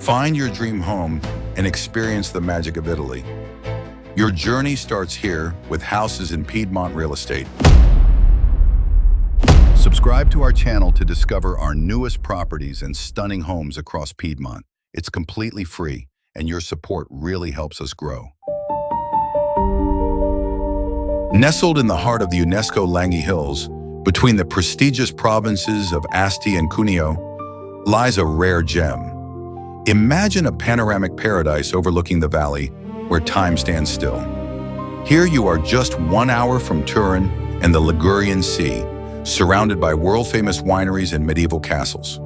Find your dream home and experience the magic of Italy. Your journey starts here with Houses in Piedmont Real Estate. Subscribe to our channel to discover our newest properties and stunning homes across Piedmont. It's completely free, and your support really helps us grow. Nestled in the heart of the UNESCO Langhe Hills, between the prestigious provinces of Asti and Cuneo, lies a rare gem. Imagine a panoramic paradise overlooking the valley where time stands still. Here you are just 1 hour from Turin and the Ligurian Sea, surrounded by world-famous wineries and medieval castles.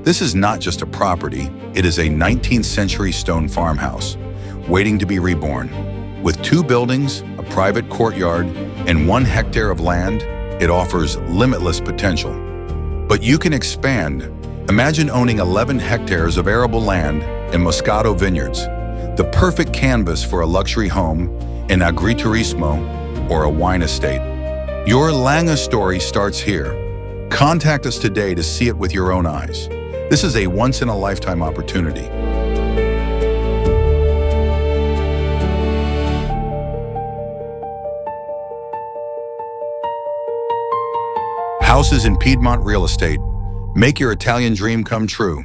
This is not just a property, it is a 19th century stone farmhouse, waiting to be reborn. With 2 buildings, a private courtyard, and 1 hectare of land, it offers limitless potential. But you can expand. Imagine owning 11 hectares of arable land in Moscato Vineyards, the perfect canvas for a luxury home, an Agriturismo, or a wine estate. Your Langhe story starts here. Contact us today to see it with your own eyes. This is a once-in-a-lifetime opportunity. Houses in Piedmont Real Estate. Make your Italian dream come true.